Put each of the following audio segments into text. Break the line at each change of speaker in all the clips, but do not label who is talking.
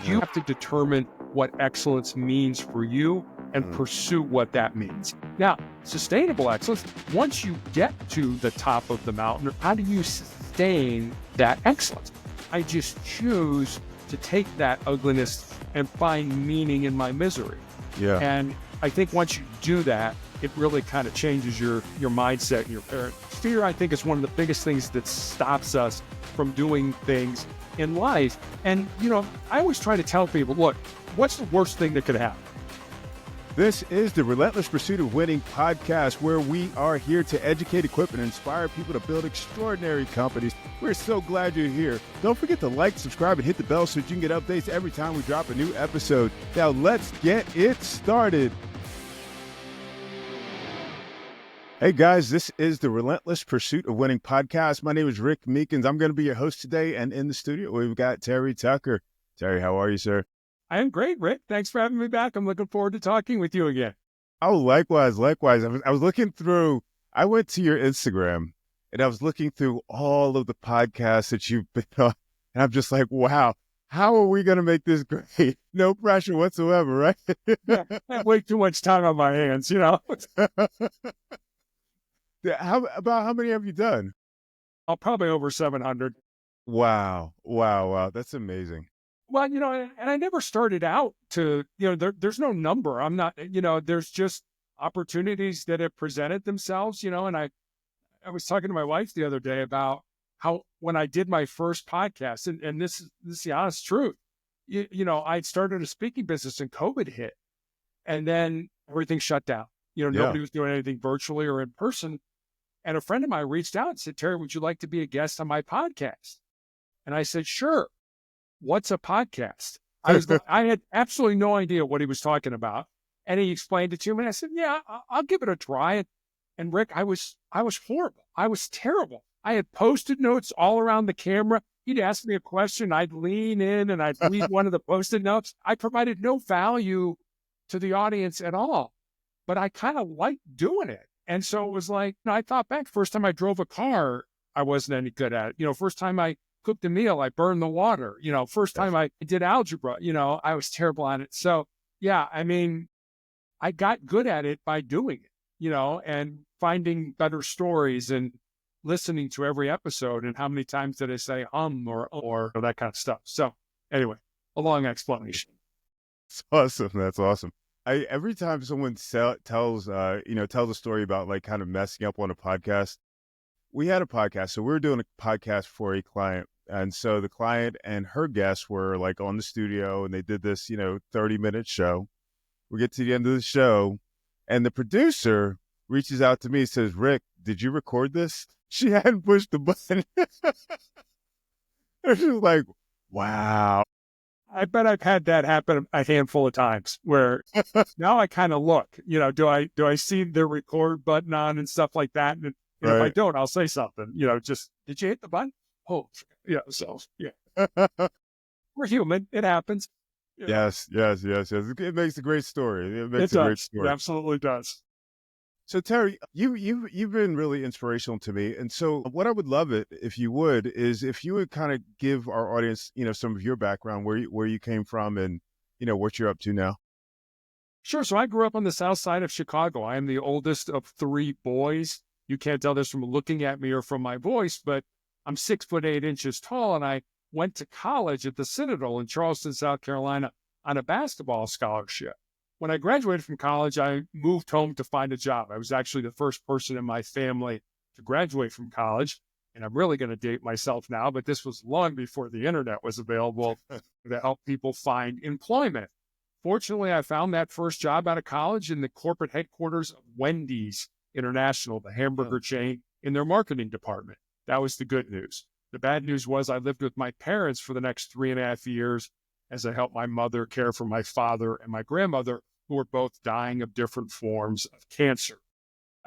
You have to determine what excellence means for you and pursue what that means. Now, sustainable excellence, once you get to the top of the mountain, how do you sustain that excellence? I just choose to take that ugliness and find meaning in my misery.
Yeah.
And I think once you do that, it really kind of changes your mindset and your parent. Fear, I think, is one of the biggest things that stops us from doing things in life. And, I always try to tell people, look, what's the worst thing that could happen?
This is the Relentless Pursuit of Winning podcast, where we are here to educate, equip, and inspire people to build extraordinary companies. We're so glad you're here. Don't forget to like, subscribe, and hit the bell so that you can get updates every time we drop a new episode. Now, let's get it started. Hey guys, this is the Relentless Pursuit of Winning podcast. My name is Rick Meekins. I'm going to be your host today, and in the studio, we've got Terry Tucker. Terry, how are you, sir?
I am great, Rick. Thanks for having me back. I'm looking forward to talking with you again.
Oh, likewise. I was looking through, I went to your Instagram, and I was looking through all of the podcasts that you've been on, and I'm just like, wow, how are we going to make this great? No pressure whatsoever, right?
Yeah, I have way too much time on my hands,
How many have you done?
I'll probably over 700.
Wow. That's amazing.
Well, and I never started out to, there's no number. I'm not, there's just opportunities that have presented themselves, and I was talking to my wife the other day about how when I did my first podcast, and this is the honest truth, I'd started a speaking business and COVID hit, and then everything shut down. Nobody was doing anything virtually or in person. And a friend of mine reached out and said, Terry, would you like to be a guest on my podcast? And I said, sure. What's a podcast? I had absolutely no idea what he was talking about. And he explained it to me. And I said, yeah, I'll give it a try. And Rick, I was horrible. I was terrible. I had Post-it notes all around the camera. He'd ask me a question. I'd lean in and I'd read one of the Post-it notes. I provided no value to the audience at all, but I kind of liked doing it. And so it was like, I thought back, first time I drove a car, I wasn't any good at it. First time I cooked a meal, I burned the water. First time I did algebra, I was terrible at it. So yeah, I got good at it by doing it, and finding better stories and listening to every episode. And how many times did I say or that kind of stuff. So anyway, a long explanation.
That's awesome. That's awesome. Every time someone tells a story about like kind of messing up on a podcast, we had a podcast. So we were doing a podcast for a client. And so the client and her guests were like on the studio and they did this, 30-minute show. We get to the end of the show and the producer reaches out to me and says, Rick, did you record this? She hadn't pushed the button. She was like, wow.
I bet I've had that happen a handful of times where now I kind of look, do I see the record button on and stuff like that? And
right.
If I don't, I'll say something, just, did you hit the button? Oh, yeah. So, yeah, we're human. It happens.
Yes. It makes a great story. It makes
a
great story.
It absolutely does.
So Terry, you've been really inspirational to me. And so what I would love it if you would is if you would kind of give our audience, some of your background, where you came from and, what you're up to now.
Sure. So I grew up on the south side of Chicago. I am the oldest of three boys. You can't tell this from looking at me or from my voice, but I'm 6'8" tall. And I went to college at the Citadel in Charleston, South Carolina on a basketball scholarship. When I graduated from college, I moved home to find a job. I was actually the first person in my family to graduate from college. And I'm really going to date myself now, but this was long before the internet was available to help people find employment. Fortunately, I found that first job out of college in the corporate headquarters of Wendy's International, the hamburger chain, in their marketing department. That was the good news. The bad news was I lived with my parents for the next 3.5 years as I helped my mother care for my father and my grandmother, who were both dying of different forms of cancer.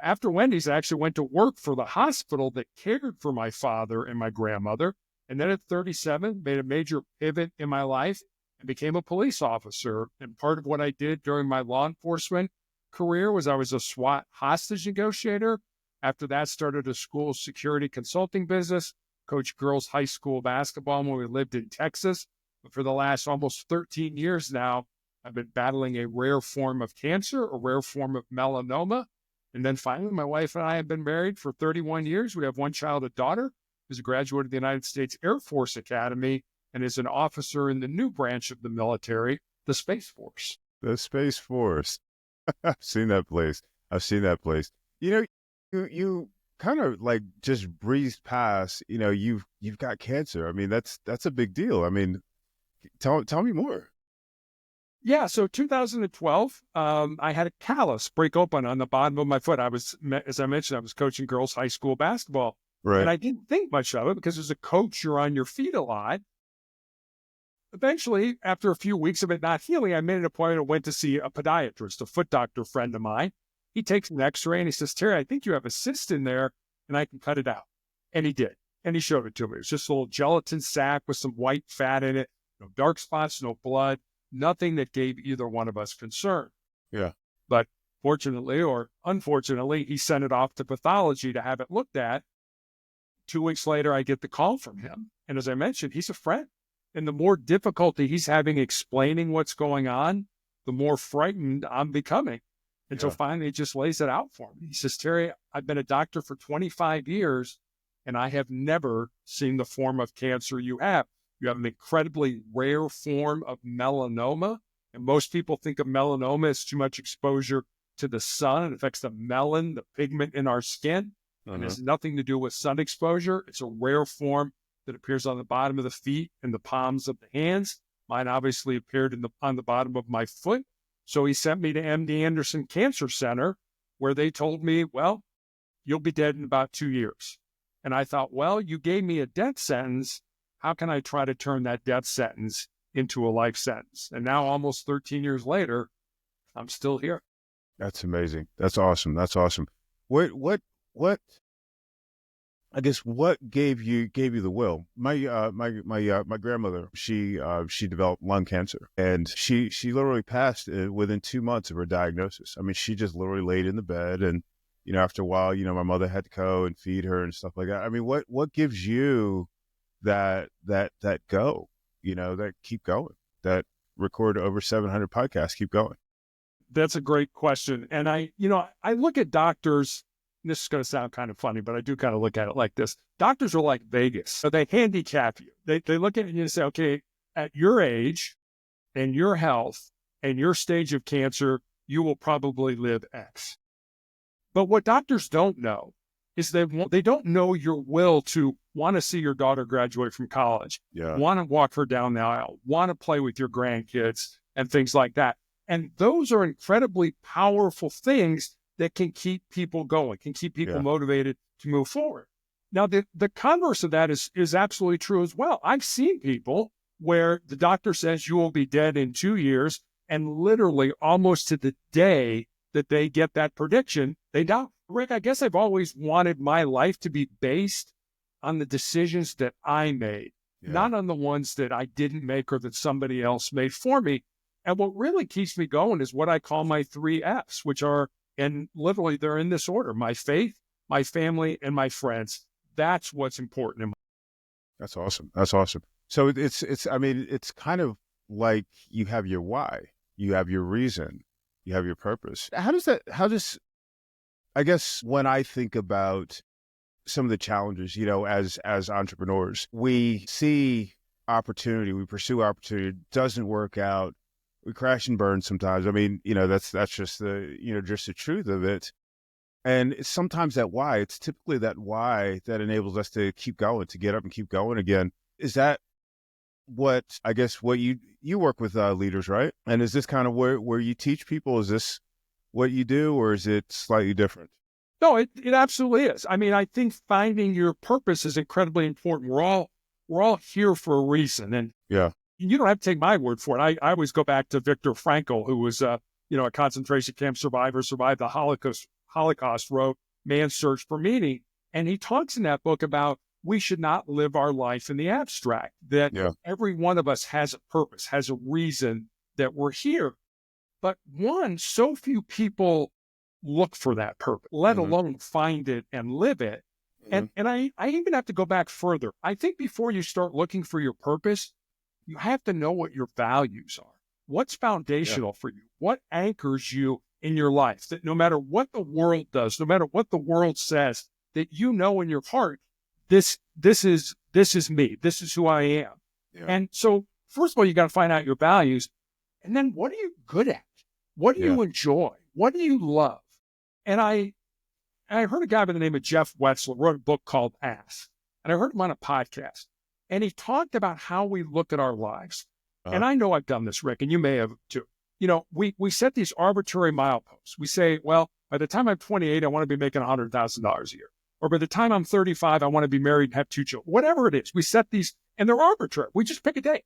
After Wendy's, I actually went to work for the hospital that cared for my father and my grandmother. And then at 37, made a major pivot in my life and became a police officer. And part of what I did during my law enforcement career was I was a SWAT hostage negotiator. After that, started a school security consulting business, coached girls high school basketball when we lived in Texas. But for the last almost 13 years now, I've been battling a rare form of cancer, a rare form of melanoma. And then finally, my wife and I have been married for 31 years. We have one child, a daughter, who's a graduate of the United States Air Force Academy and is an officer in the new branch of the military, the Space Force.
The Space Force. I've seen that place. I've seen that place. You know, you kind of like just breezed past, you've got cancer. I mean, that's a big deal. I mean, tell me more.
Yeah, so 2012, I had a callus break open on the bottom of my foot. As I mentioned, I was coaching girls' high school basketball, and
Right.
I didn't think much of it because as a coach, you're on your feet a lot. Eventually, after a few weeks of it not healing, I made an appointment and went to see a podiatrist, a foot doctor friend of mine. He takes an x-ray and he says, Terry, I think you have a cyst in there and I can cut it out. And he did. And he showed it to me. It was just a little gelatin sac with some white fat in it, no dark spots, no blood, nothing that gave either one of us concern.
Yeah.
But fortunately or unfortunately, he sent it off to pathology to have it looked at. 2 weeks later, I get the call from him. And as I mentioned, he's a friend. And the more difficulty he's having explaining what's going on, the more frightened I'm becoming. And so
Yeah.
finally, he just lays it out for me. He says, Terry, I've been a doctor for 25 years, and I have never seen the form of cancer you have. You have an incredibly rare form of melanoma. And most people think of melanoma as too much exposure to the sun. It affects the melanin, the pigment in our skin, and
Uh-huh.
has nothing to do with sun exposure. It's a rare form that appears on the bottom of the feet and the palms of the hands. Mine obviously appeared on the bottom of my foot. So he sent me to MD Anderson Cancer Center, where they told me, well, you'll be dead in about 2 years. And I thought, well, you gave me a death sentence. How can I try to turn that death sentence into a life sentence? And now, almost 13 years later, I'm still here.
That's amazing. That's awesome. That's awesome. What I guess what gave you the will? My grandmother, she developed lung cancer, and she literally passed within 2 months of her diagnosis. I mean, she just literally laid in the bed, and after a while, my mother had to go and feed her and stuff like that. I mean, what gives you that go? That keep going, that record over 700 podcasts, keep going.
That's a great question. And I look at doctors. This is going to sound kind of funny, but I do kind of look at it like this. Doctors are like Vegas. So they handicap you. They look at you and say, okay, at your age and your health and your stage of cancer, you will probably live X. But what doctors don't know is they don't know your will to want to see your daughter graduate from college,
Yeah.
want to walk her down the aisle, want to play with your grandkids and things like that. And those are incredibly powerful things that can keep people going, can keep people
Yeah.
motivated to move forward. Now, the converse of that is absolutely true as well. I've seen people where the doctor says you will be dead in 2 years, and literally almost to the day that they get that prediction, they die. Rick, I guess I've always wanted my life to be based on the decisions that I made,
Yeah.
not on the ones that I didn't make or that somebody else made for me. And what really keeps me going is what I call my 3 F's, which are, and literally they're in this order: my faith, my family, and my friends. That's what's important in my life.
That's awesome. That's awesome. So I mean, it's kind of like you have your why, you have your reason, you have your purpose. I guess when I think about some of the challenges, as entrepreneurs, we see opportunity, we pursue opportunity, it doesn't work out. We crash and burn sometimes. I mean, that's just the truth of it. And it's sometimes it's typically that why that enables us to keep going, to get up and keep going again. Is that what you work with leaders, right? And is this kind of where you teach people? Is this what you do, or is it slightly different?
No, it absolutely is. I mean, I think finding your purpose is incredibly important. We're all here for a reason. And
Yeah.
you don't have to take my word for it. I always go back to Viktor Frankl, who was a concentration camp survivor, survived the Holocaust, wrote Man's Search for Meaning. And he talks in that book about we should not live our life in the abstract, that
Yeah.
every one of us has a purpose, has a reason that we're here. But so few people look for that purpose, let
Mhm.
alone find it and live it.
Mhm.
And I even have to go back further. I think before you start looking for your purpose, you have to know what your values are. What's
Yeah.
foundational for you? What anchors you in your life, that no matter what the world does, no matter what the world says, that you know in your heart, this is me. This is who I am.
Yeah.
And so, first of all, you got to find out your values, and then what are you good at? What do
Yeah.
you enjoy? What do you love? And I heard a guy by the name of Jeff Wetzler wrote a book called Ask, and I heard him on a podcast, and he talked about how we look at our lives.
Uh-huh.
And I know I've done this, Rick, and you may have too. We set these arbitrary mileposts. We say, well, by the time I'm 28, I want to be making $100,000 a year. Or by the time I'm 35, I want to be married and have 2 children. Whatever it is, we set these, and they're arbitrary. We just pick a date.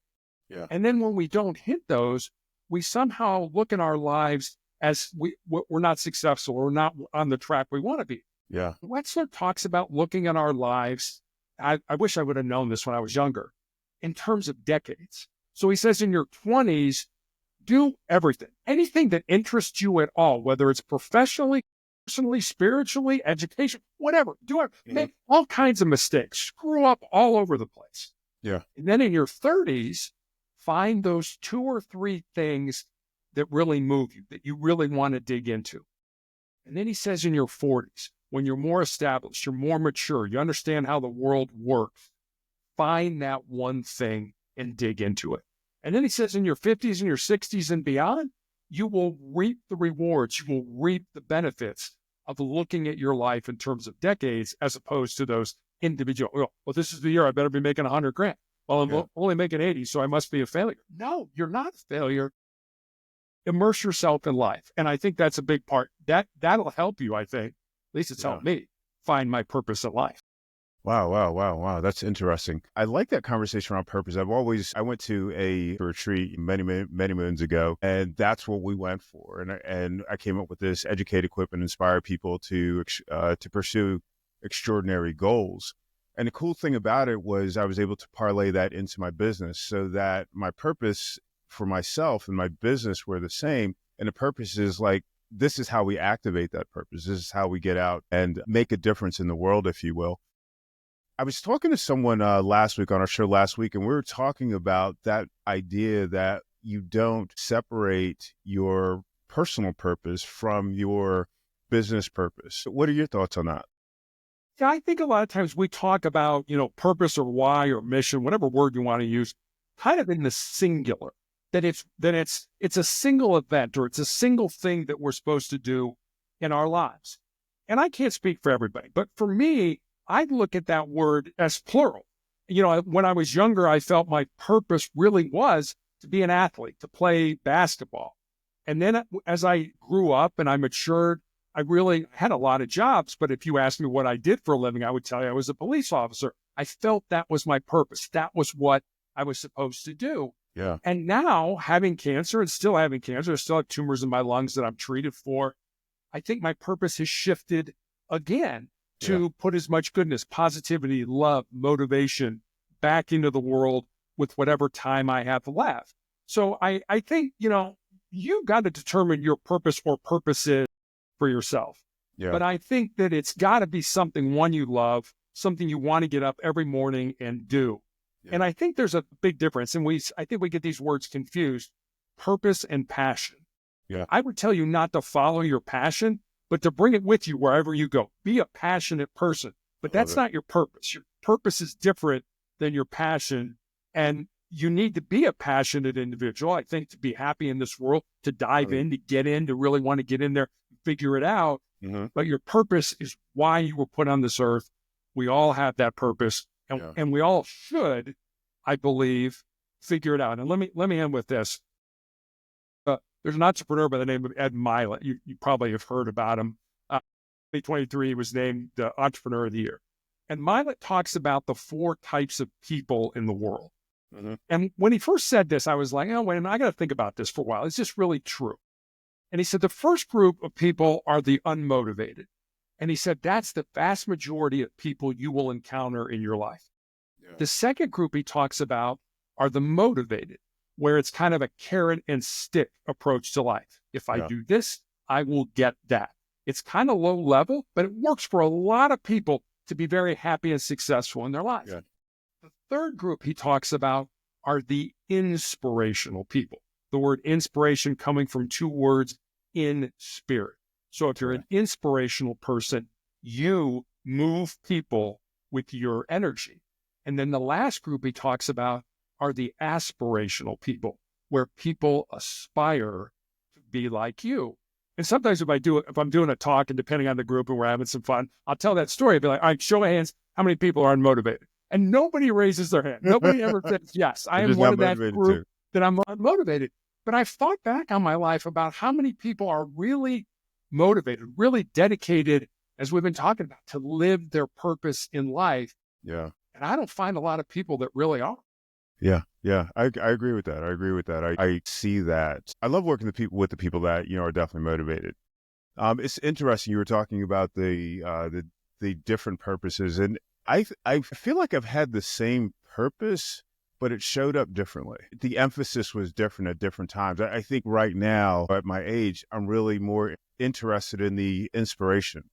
Yeah.
And then when we don't hit those, we somehow look in our lives as we're not successful or not on the track we want to be.
Yeah.
Wetzler talks about looking at our lives. I wish I would have known this when I was younger, in terms of decades. So he says in your 20s, do everything, anything that interests you at all, whether it's professionally, personally, spiritually, education, whatever. Do it. Make all kinds of mistakes, screw up all over the place.
Yeah.
And then in your 30s, find those 2 or 3 things that really move you, that you really want to dig into. And then he says in your 40s, when you're more established, you're more mature, you understand how the world works, find that one thing and dig into it. And then he says in your 50s and your 60s and beyond, you will reap the rewards, you will reap the benefits of looking at your life in terms of decades, as opposed to those individual, well, this is the year I better be making 100 grand. Well, I'm only making 80, so I must be a failure. No, you're not a failure. Immerse yourself in life. And I think that's a big part. That'll help you, I think. At least it's helped me find my purpose in life.
Wow, wow, wow, wow. That's interesting. I like that conversation around purpose. I went to a retreat many moons ago, and that's what we went for. And I came up with this: educate, equip, and inspire people to pursue extraordinary goals. And the cool thing about it was I was able to parlay that into my business, so that my purpose for myself and my business were the same. And the purpose is like, this is how we activate that purpose. This is how we get out and make a difference in the world, if you will. I was talking to someone last week on our show last week, and we were talking about that idea that you don't separate your personal purpose from your business purpose. What are your thoughts on that?
Yeah, I think a lot of times we talk about, purpose or why or mission, whatever word you want to use, kind of in the singular, that it's a single event, or it's a single thing that we're supposed to do in our lives. And I can't speak for everybody, but for me, I look at that word as plural. When I was younger, I felt my purpose really was to be an athlete, to play basketball. And then as I grew up and I matured, I really had a lot of jobs. But if you asked me what I did for a living, I would tell you I was a police officer. I felt that was my purpose. That was what I was supposed to do.
Yeah.
And now, having cancer and still having cancer, I still have tumors in my lungs that I'm treated for. I think my purpose has shifted again to put as much goodness, positivity, love, motivation back into the world with whatever time I have left. So I think, you've got to determine your purpose or purposes for yourself.
Yeah.
But I think that it's got to be something, one, you love, something you want to get up every morning and do. Yeah. And I think there's a big difference. And I think we get these words confused, purpose and passion.
Yeah.
I would tell you not to follow your passion, but to bring it with you wherever you go. Be a passionate person, but that's not your purpose. Your purpose is different than your passion. And you need to be a passionate individual, I think, to be happy in this world, to dive in, to get in, to really want to get in there, figure it out. Mm-hmm. But your purpose is why you were put on this earth. We all have that purpose, and we all should, I believe, figure it out. And let me end with this. There's an entrepreneur by the name of Ed Milet. You probably have heard about him. 2023, he was named the Entrepreneur of the Year. And Milet talks about the 4 types of people in the world. Mm-hmm. And when he first said this, I was like, oh, wait a minute, I got to think about this for a while. Is this really true? And he said, the first group of people are the unmotivated. And he said, that's the vast majority of people you will encounter in your life. Yeah. The second group he talks about are the motivated, where it's kind of a carrot and stick approach to life. If I do this, I will get that. It's kind of low level, but it works for a lot of people to be very happy and successful in their lives. Yeah. The third group he talks about are the inspirational people. The word inspiration coming from two words, in spirit. So if you're
Yeah.
an inspirational person, you move people with your energy. And then the last group he talks about are the aspirational people, where people aspire to be like you. And sometimes if I'm doing a talk and depending on the group and we're having some fun, I'll tell that story. I'll be like, all right, show of hands, how many people are unmotivated? And nobody raises their hand. Nobody ever says, yes, I
They're
am
just
one
not
of that
motivated
group
to.
that I'm unmotivated. But I've thought back on my life about how many people are really motivated, really dedicated, as we've been talking about, to live their purpose in life.
Yeah.
And I don't find a lot of people that really are.
Yeah. Yeah. I agree with that. I agree with that. I see that. I love working with the people that, are definitely motivated. It's interesting. You were talking about the different purposes, and I feel like I've had the same purpose, but it showed up differently. The emphasis was different at different times. I think right now, at my age, I'm really more interested in the inspiration,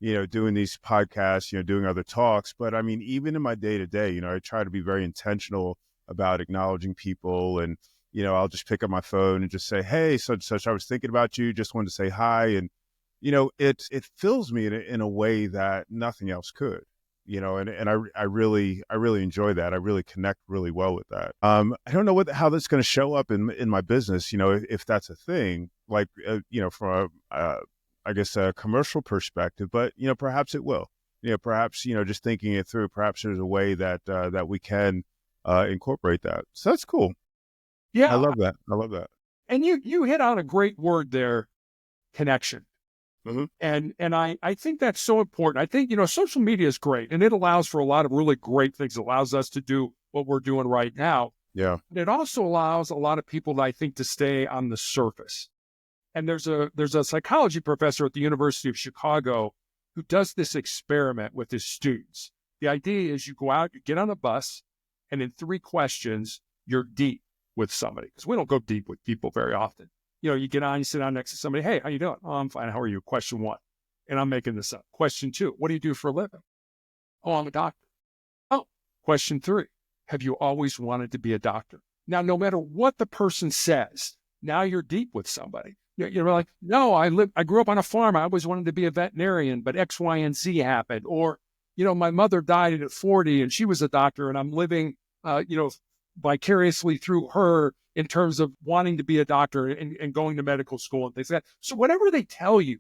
doing these podcasts, doing other talks. But I mean, even in my day to day, I try to be very intentional about acknowledging people. And, I'll just pick up my phone and just say, hey, such, such, I was thinking about you, just wanted to say hi. And, it fills me in a way that nothing else could. And I really enjoy that. I really connect really well with that. I don't know how that's going to show up in my business, if that's a thing, like, from I guess a commercial perspective, but, perhaps it will, perhaps, just thinking it through, perhaps there's a way that we can incorporate that. So that's cool. I
Yeah.
love that. I love that.
And you hit on a great word there, connection.
Hmm.
And I think that's so important. I think, social media is great and it allows for a lot of really great things. It allows us to do what we're doing right now.
Yeah.
But it also allows a lot of people, I think, to stay on the surface. And there's a psychology professor at the University of Chicago who does this experiment with his students. The idea is you go out, you get on a bus, and in 3 questions, you're deep with somebody. Because we don't go deep with people very often. You get on, you sit down next to somebody. Hey, how you doing? Oh, I'm fine. How are you? Question 1. And I'm making this up. Question 2. What do you do for a living? Oh, I'm a doctor. Oh, question 3. Have you always wanted to be a doctor? Now, no matter what the person says, now you're deep with somebody. You're like, no, I grew up on a farm. I always wanted to be a veterinarian, but X, Y, and Z happened. Or, my mother died at 40 and she was a doctor and I'm living, vicariously through her in terms of wanting to be a doctor and going to medical school and things like that. So whatever they tell you,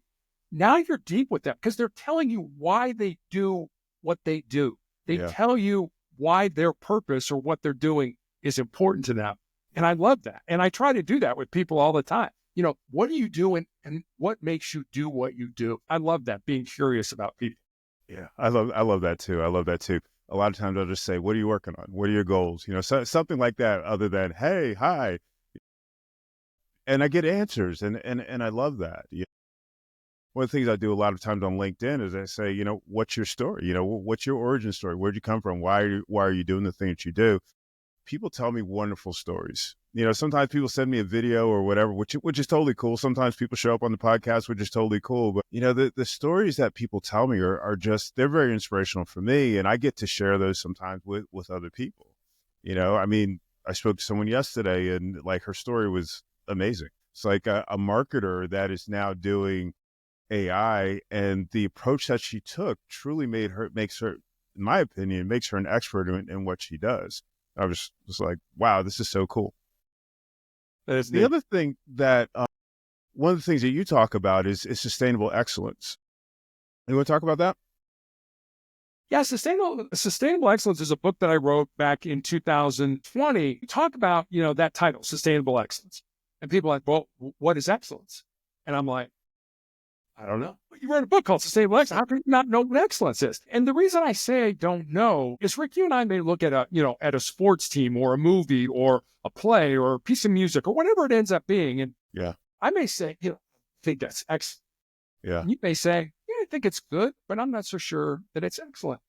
now you're deep with them because they're telling you why they do what they do. They
Yeah.
tell you why their purpose or what they're doing is important to them. And I love that. And I try to do that with people all the time. What are you doing and what makes you do what you do? I love that, being curious about people.
Yeah. I love that too. I love that too. A lot of times I'll just say, what are you working on? What are your goals? Something like that other than, hey, hi. And I get answers and I love that. One of the things I do a lot of times on LinkedIn is I say, what's your story? What's your origin story? Where'd you come from? Why are you doing the thing that you do? People tell me wonderful stories. Sometimes people send me a video or whatever, which is totally cool. Sometimes people show up on the podcast, which is totally cool. But, the stories that people tell me are just, they're very inspirational for me. And I get to share those sometimes with other people. I mean, I spoke to someone yesterday and like her story was amazing. It's like a marketer that is now doing AI, and the approach that she took truly makes her, in my opinion, makes her an expert in what she does. I was just like, wow, this is so cool.
That is
The
neat.
other thing that, one of the things that you talk about is sustainable excellence. You want to talk about that?
Yeah, Sustainable Excellence is a book that I wrote back in 2020. We talk about, that title, Sustainable Excellence. And people are like, well, what is excellence? And I'm like, I don't know. You wrote a book called Sustainable Excellence. How can you not know what excellence is? And the reason I say I don't know is, Rick, you and I may look at a sports team or a movie or a play or a piece of music or whatever it ends up being. And
Yeah.
I may say, I think that's excellent.
Yeah.
And you may say, yeah, I think it's good, but I'm not so sure that it's excellent.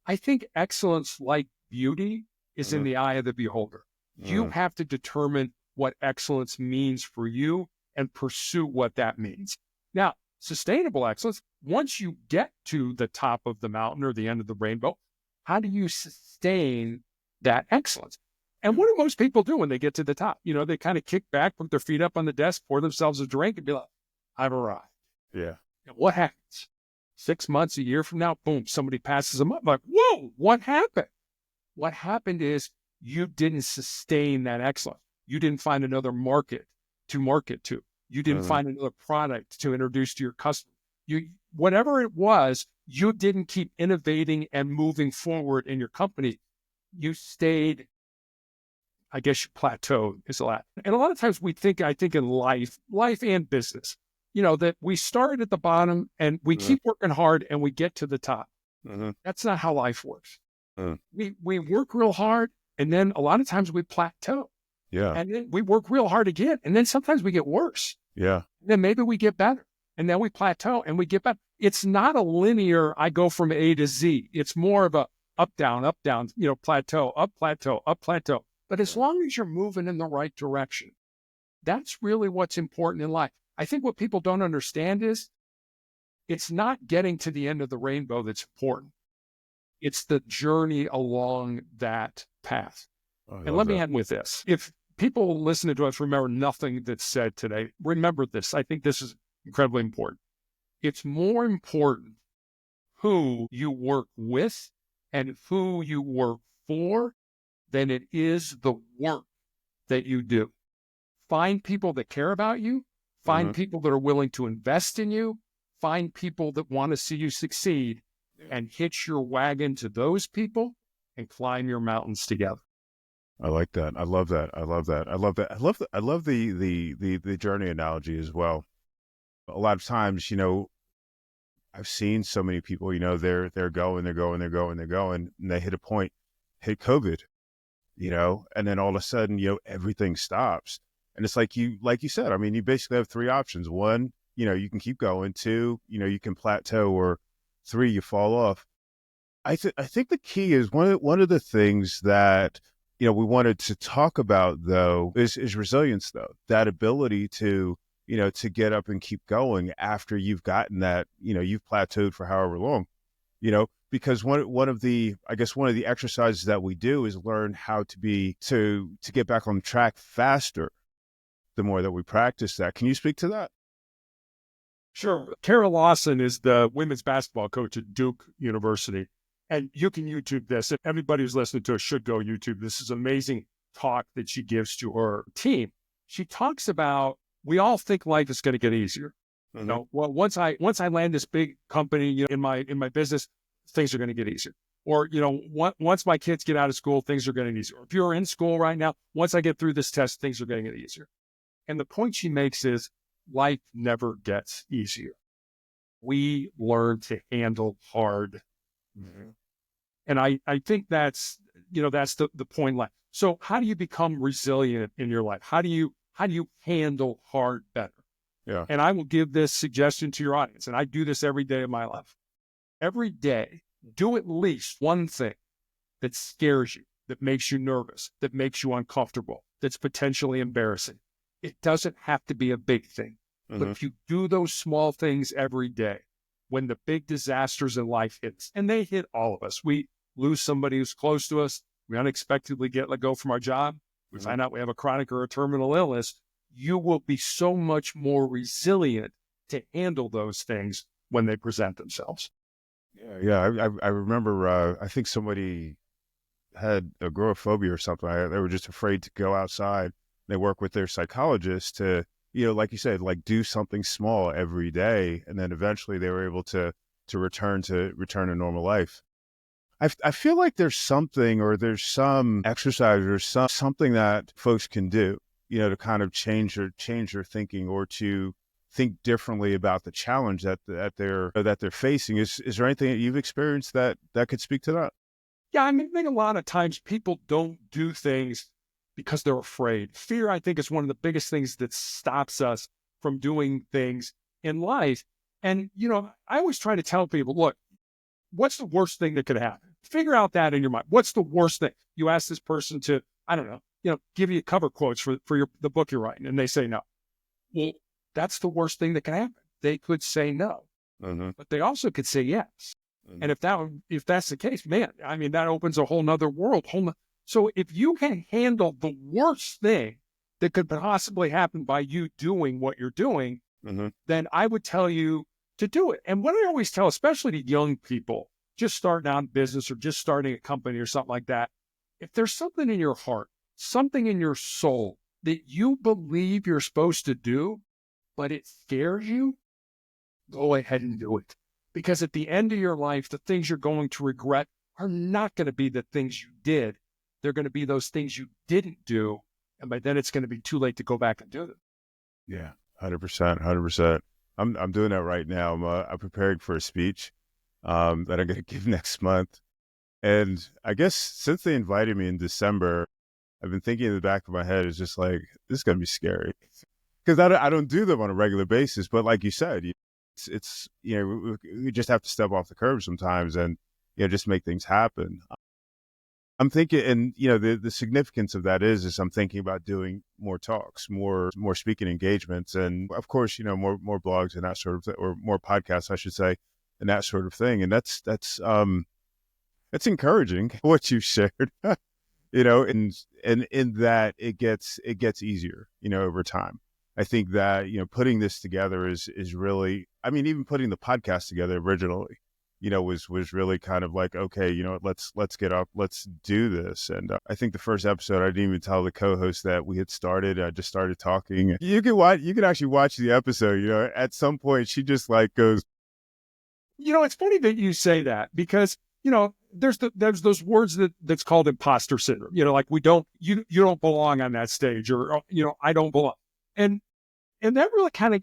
I think excellence, like beauty, is in
Mhm.
the eye of the beholder. You
Mm.
have to determine what excellence means for you and pursue what that means. Now, sustainable excellence, once you get to the top of the mountain or the end of the rainbow, how do you sustain that excellence? And what do most people do when they get to the top? They kind of kick back, put their feet up on the desk, pour themselves a drink, and be like, I've arrived.
Yeah.
And what happens? 6 months, a year from now, boom, somebody passes them up. Like, whoa, what happened? What happened is you didn't sustain that excellence. You didn't find another market to market to. You didn't find another product to introduce to your customer. Whatever it was, you didn't keep innovating and moving forward in your company. You stayed, I guess you plateaued is a lot. And a lot of times I think in life and business, that we start at the bottom and we keep working hard and we get to the top. That's not how life works. We work real hard, and then a lot of times we plateau.
Yeah.
And then we work real hard again, and then sometimes we get worse.
Yeah.
And then maybe we get better, and then we plateau and we get better. It's not a linear, I go from A to Z. It's more of a up, down, plateau, up, plateau, up, plateau. But as long as you're moving in the right direction, that's really what's important in life. I think what people don't understand is it's not getting to the end of the rainbow that's important. It's the journey along that path. And let me end with this. If people listening to us remember nothing that's said today, remember this. I think this is incredibly important. It's more important who you work with and who you work for than it is the work that you do. Find people that care about you. Find people that are willing to invest in you. Find people that want to see you succeed, and hitch your wagon to those people and climb your mountains together.
I like that. I love that. I love that. I love that. I love the journey analogy as well. A lot of times, I've seen so many people, they're going, and they hit a point, hit COVID, and then all of a sudden, everything stops. And it's like you said, I mean, you basically have three options. One, you can keep going. Two, you can plateau, or three, you fall off. I think the key is one of the things that, we wanted to talk about though, is resilience though, that ability to, to get up and keep going after you've gotten that, you've plateaued for however long, because one of the exercises that we do is learn how to get back on track faster. The more that we practice that. Can you speak to that?
Sure. Kara Lawson is the women's basketball coach at Duke University. And you can YouTube this. Everybody who's listening to us should go YouTube. This is amazing talk that she gives to her team. She talks about, we all think life is going to get easier. Well, once I land this big company, in my business, things are going to get easier. Or, once my kids get out of school, things are going to get easier. Or if you're in school right now, once I get through this test, things are going to get easier. And the point she makes is life never gets easier. We learn to handle hard. And I think that's the point. So how do you become resilient in your life? How do you handle hard better?
Yeah.
And I will give this suggestion to your audience. And I do this every day of my life. Every day, do at least one thing that scares you, that makes you nervous, that makes you uncomfortable, that's potentially embarrassing. It doesn't have to be a big thing, but if you do those small things every day, when the big disasters in life hits, and they hit all of us, we lose somebody who's close to us, we unexpectedly get let go from our job, we find out we have a chronic or a terminal illness, you will be so much more resilient to handle those things when they present themselves.
Yeah. I remember, I think somebody had agoraphobia or something. They were just afraid to go outside. They work with their psychologist to, like you said, like do something small every day. And then eventually they were able to return to normal life. I feel like there's something, or there's some exercise or something that folks can do, to kind of change their thinking, or to think differently about the challenge that they're facing. Is there anything that you've experienced that could speak to that?
Yeah, I think a lot of times people don't do things because they're afraid. Fear, I think, is one of the biggest things that stops us from doing things in life. And, I always try to tell people, look, what's the worst thing that could happen? Figure out that in your mind. What's the worst thing? You ask this person to, I don't know, give you cover quotes for the book you're writing, and they say no. Well, that's the worst thing that can happen. They could say no, but they also could say yes. And if that's the case, man, that opens a whole nother world. So if you can handle the worst thing that could possibly happen by you doing what you're doing,
Mm-hmm.
then I would tell you to do it. And what I always tell, especially to young people, just starting out in business or just starting a company or something like that, if there's something in your heart, something in your soul that you believe you're supposed to do, but it scares you, go ahead and do it. Because at the end of your life, the things you're going to regret are not going to be the things you did. They're going to be those things you didn't do. And by then it's going to be too late to go back and do them.
Yeah, 100%, 100%. I'm doing that right now. I'm preparing for a speech that I'm going to give next month. And I guess since they invited me in December, I've been thinking in the back of my head is just like, this is going to be scary because I don't do them on a regular basis. But like you said, it's we just have to step off the curb sometimes and, just make things happen. I'm thinking, and the significance of that is I'm thinking about doing more talks, more speaking engagements, and of course, more blogs and that sort of or more podcasts, I should say, and that sort of thing. And that's it's encouraging what you shared, and in that it gets easier, over time. I think that putting this together is really, I mean, even putting the podcast together originally, was really kind of like, okay, let's get up, let's do this. And I think the first episode, I didn't even tell the co-host that we had started. I just started talking. You can actually watch the episode. At some point, she just like goes.
It's funny that you say that because there's those words that's called imposter syndrome. Like you don't belong on that stage, or I don't belong, and that really kind of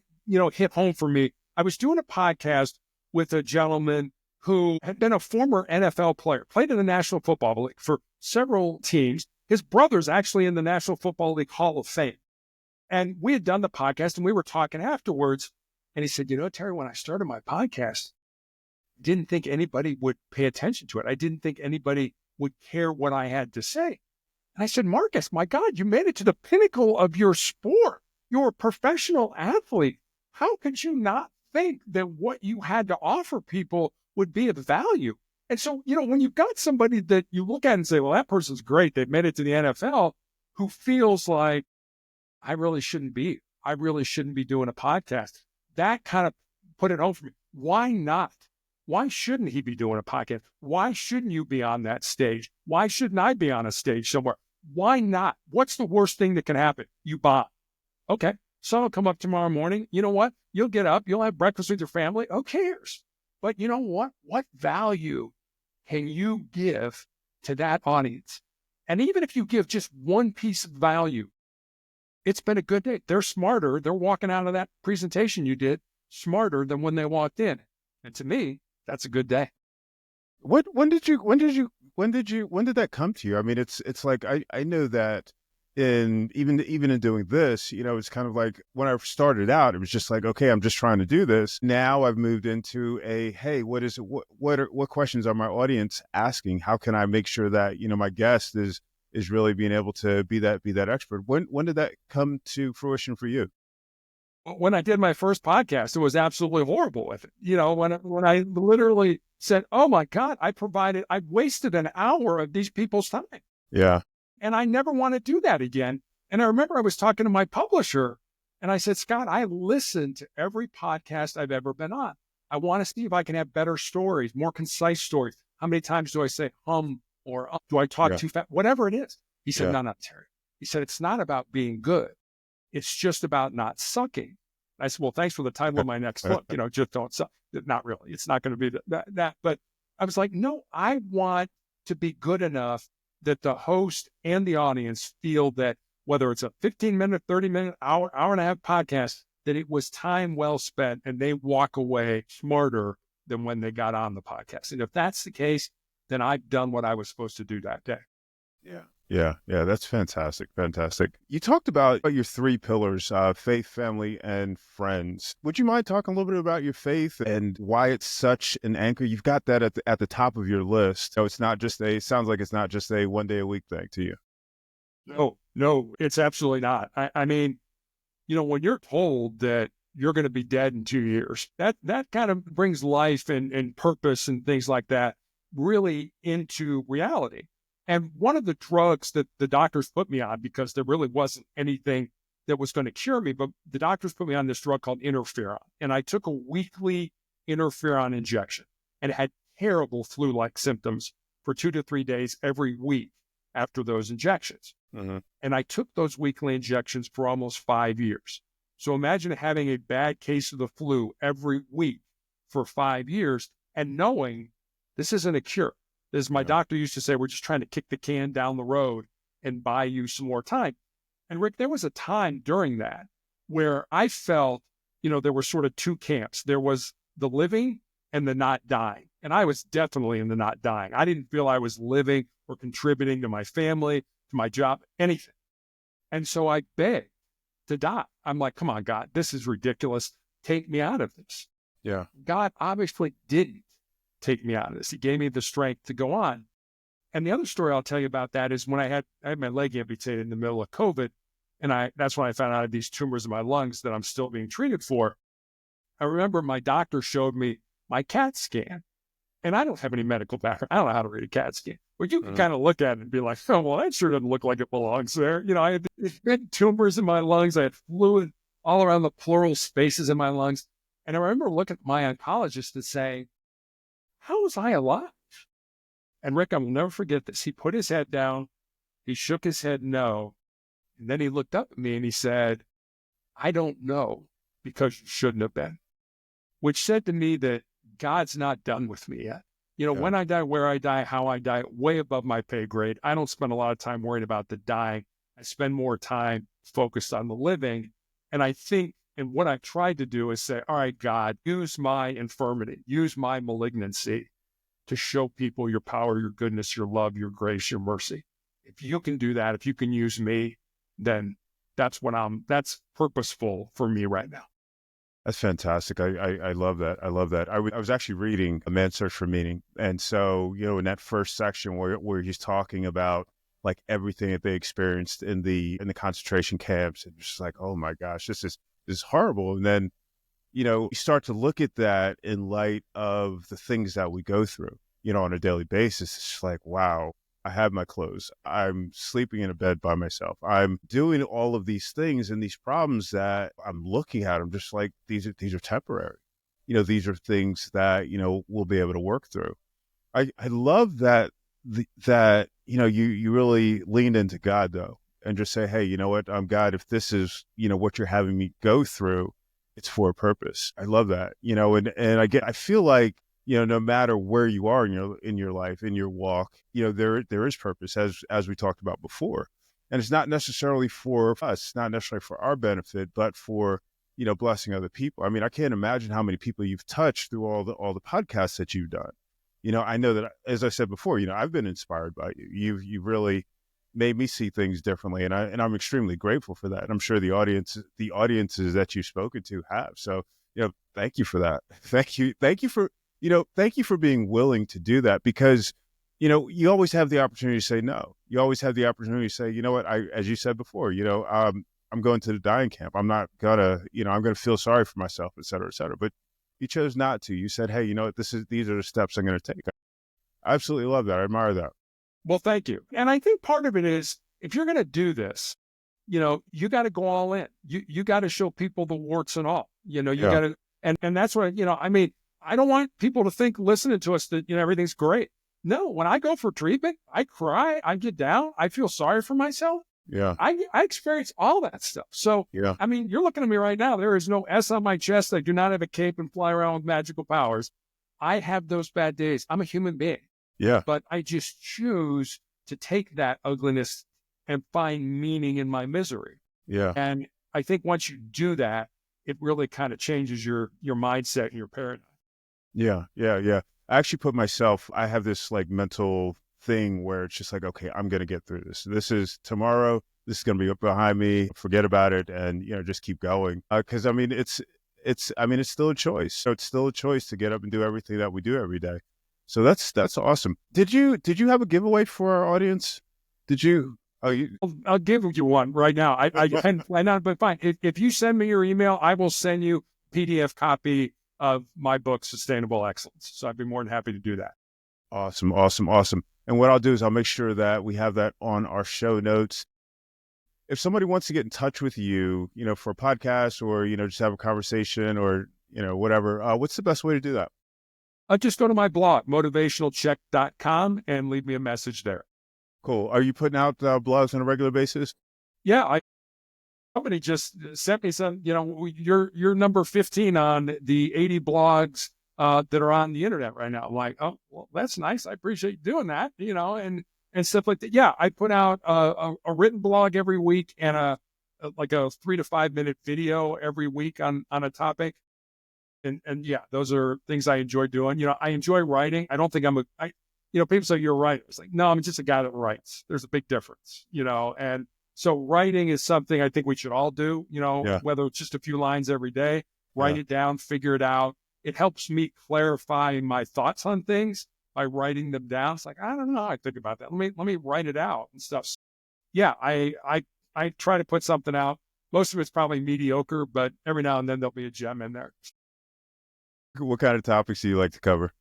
hit home for me. I was doing a podcast with a gentleman who had been a former NFL player, played in the National Football League for several teams. His brother's actually in the National Football League Hall of Fame. And we had done the podcast and we were talking afterwards. And he said, Terry, when I started my podcast, I didn't think anybody would pay attention to it. I didn't think anybody would care what I had to say. And I said, Marcus, my God, you made it to the pinnacle of your sport. You're a professional athlete. How could you not think that what you had to offer people would be of value? And so, when you've got somebody that you look at and say, well, that person's great, they've made it to the NFL, who feels like, I really shouldn't be doing a podcast. That kind of put it home for me. Why not? Why shouldn't he be doing a podcast? Why shouldn't you be on that stage? Why shouldn't I be on a stage somewhere? Why not? What's the worst thing that can happen? You bomb. Okay. Sun will come up tomorrow morning. You know what? You'll get up. You'll have breakfast with your family. Who cares? But you know what? What value can you give to that audience? And even if you give just one piece of value, it's been a good day. They're smarter. They're walking out of that presentation you did smarter than when they walked in. And to me, that's a good day.
When did that come to you? I mean, it's like, I know that even in doing this, it's kind of like when I started out, it was just like, okay, I'm just trying to do this. Now I've moved into hey, what questions are my audience asking? How can I make sure that, my guest is really being able to be that expert? When did that come to fruition for you?
When I did my first podcast, it was absolutely horrible with it. When I literally said, oh my God, I wasted an hour of these people's time.
Yeah.
And I never want to do that again. And I remember I was talking to my publisher and I said, Scott, I listened to every podcast I've ever been on. I want to see if I can have better stories, more concise stories. How many times do I say or do I talk too fast? Whatever it is. He said, no, Terry. He said, it's not about being good. It's just about not sucking. I said, well, thanks for the title of my next book. Just don't suck. Not really. It's not going to be that. But I was like, no, I want to be good enough that the host and the audience feel that whether it's a 15-minute, 30-minute, hour and a half podcast, that it was time well spent and they walk away smarter than when they got on the podcast. And if that's the case, then I've done what I was supposed to do that day.
Yeah. That's fantastic. Fantastic. You talked about your three pillars, faith, family, and friends. Would you mind talking a little bit about your faith and why it's such an anchor? You've got that at the top of your list. So it sounds like it's not just a one day a week thing to you.
No, it's absolutely not. I mean, when you're told that you're going to be dead in 2 years, that kind of brings life and purpose and things like that really into reality. And one of the drugs that the doctors put me on, because there really wasn't anything that was going to cure me, but the doctors put me on this drug called interferon. And I took a weekly interferon injection and had terrible flu-like symptoms for 2 to 3 days every week after those injections.
Mhm.
And I took those weekly injections for almost 5 years. So imagine having a bad case of the flu every week for 5 years and knowing this isn't a cure. As my
Yeah.
doctor used to say, we're just trying to kick the can down the road and buy you some more time. And Rick, there was a time during that where I felt, there were sort of two camps. There was the living and the not dying. And I was definitely in the not dying. I didn't feel I was living or contributing to my family, to my job, anything. And so I begged to die. I'm like, come on, God, this is ridiculous. Take me out of this.
Yeah.
God obviously didn't take me out of this. He gave me the strength to go on. And the other story I'll tell you about that is when I had my leg amputated in the middle of COVID, and that's when I found out I had these tumors in my lungs that I'm still being treated for. I remember my doctor showed me my CAT scan, and I don't have any medical background. I don't know how to read a CAT scan, but you can kind of look at it and be like, oh, well, that sure doesn't look like it belongs there. I had these big tumors in my lungs. I had fluid all around the pleural spaces in my lungs. And I remember looking at my oncologist and saying, how was I alive? And Rick, I will never forget this. He put his head down. He shook his head no. And then he looked up at me and he said, I don't know, because you shouldn't have been, which said to me that God's not done with me yet. When I die, where I die, how I die, way above my pay grade. I don't spend a lot of time worrying about the dying. I spend more time focused on the living. And I think, and what I've tried to do is say, all right, God, use my infirmity, use my malignancy to show people your power, your goodness, your love, your grace, your mercy. If you can do that, if you can use me, then that's purposeful for me right now.
That's fantastic. I love that. I love that. I was actually reading A Man's Search for Meaning. And so, in that first section where he's talking about like everything that they experienced in the concentration camps, and just like, oh my gosh, this is horrible. And then, you start to look at that in light of the things that we go through, on a daily basis. It's just like, wow, I have my clothes. I'm sleeping in a bed by myself. I'm doing all of these things and these problems that I'm looking at. I'm just like, these are temporary. These are things that, we'll be able to work through. I love that, you really leaned into God though, and just say, hey, you know what? God, if this is, what you're having me go through, it's for a purpose. I love that, and I feel like, no matter where you are in your life, in your walk, there is purpose, as we talked about before. And it's not necessarily for us, not necessarily for our benefit, but for, blessing other people. I mean, I can't imagine how many people you've touched through all the podcasts that you've done. I know that, as I said before, I've been inspired by you. You've really made me see things differently. And I'm extremely grateful for that. And I'm sure the audiences that you've spoken to have. So, thank you for that. Thank you for being willing to do that, because, you always have the opportunity to say no. You always have the opportunity to say, you know what, as you said before, I'm going to the dying camp. I'm not gonna, I'm going to feel sorry for myself, et cetera, et cetera. But you chose not to. You said, hey, you know what, these are the steps I'm going to take. I absolutely love that. I admire that.
Well, thank you. And I think part of it is, if you're going to do this, you got to go all in. You got to show people the warts and all, you got to, and that's what, I don't want people to think listening to us that, everything's great. No, when I go for treatment, I cry, I get down, I feel sorry for myself.
Yeah.
I experience all that stuff. So,
yeah.
You're looking at me right now. There is no S on my chest. I do not have a cape and fly around with magical powers. I have those bad days. I'm a human being.
Yeah.
But I just choose to take that ugliness and find meaning in my misery.
Yeah.
And I think once you do that, it really kind of changes your mindset and your paradigm.
Yeah. I actually I have this like mental thing where it's just like, okay, I'm going to get through this. This is tomorrow. This is going to be behind me. Forget about it. And, just keep going. Cause it's still a choice. So it's still a choice to get up and do everything that we do every day. So that's awesome. Did you have a giveaway for our audience? Did you?
I'll give you one right now. I know, but fine. If you send me your email, I will send you a PDF copy of my book, Sustainable Excellence. So I'd be more than happy to do that.
Awesome. And what I'll do is I'll make sure that we have that on our show notes. If somebody wants to get in touch with you, for a podcast or, just have a conversation or, whatever, what's the best way to do that?
Just go to my blog, motivationalcheck.com, and leave me a message there.
Cool. Are you putting out blogs on a regular basis?
Yeah, somebody just sent me some, you're number 15 on the 80 blogs that are on the internet right now. I'm like, oh, well, that's nice. I appreciate you doing that, and stuff like that. Yeah, I put out a written blog every week and a 3 to 5 minute video every week on a topic. And yeah, those are things I enjoy doing. I enjoy writing. I don't think people say you're a writer. It's like, no, I'm just a guy that writes. There's a big difference, and so writing is something I think we should all do, whether it's just a few lines every day, write it down, figure it out. It helps me clarify my thoughts on things by writing them down. It's like, I don't know how I think about that. Let me write it out and stuff. Yeah, I try to put something out. Most of it's probably mediocre, but every now and then there'll be a gem in there.
What kind of topics do you like to cover?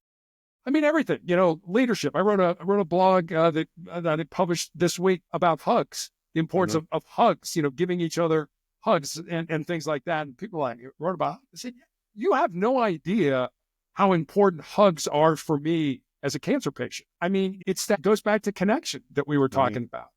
I mean, everything, leadership. I wrote a blog that I published this week about hugs, the importance of hugs, giving each other hugs and things like that. And people wrote about it. I said, you have no idea how important hugs are for me as a cancer patient. I mean, that goes back to connection that we were talking about.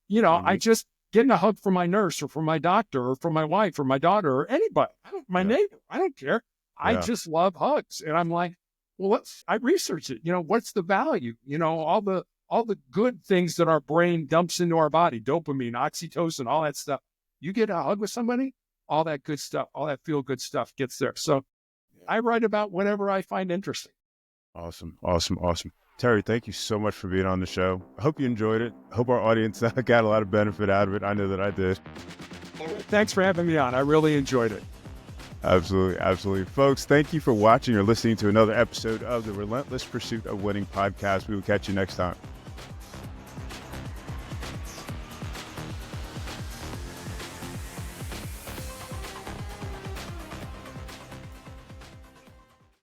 I just getting a hug from my nurse or from my doctor or from my wife or my daughter or anybody, my neighbor, I don't care. I just love hugs. And I'm like, well, I research it. What's the value? All the good things that our brain dumps into our body, dopamine, oxytocin, all that stuff. You get a hug with somebody, all that good stuff, all that feel good stuff gets there. So I write about whatever I find interesting.
Awesome. Terry, thank you so much for being on the show. I hope you enjoyed it. I hope our audience got a lot of benefit out of it. I know that I did.
Thanks for having me on. I really enjoyed it.
Absolutely. Folks, thank you for watching or listening to another episode of the Relentless Pursuit of Winning podcast. We will catch you next time.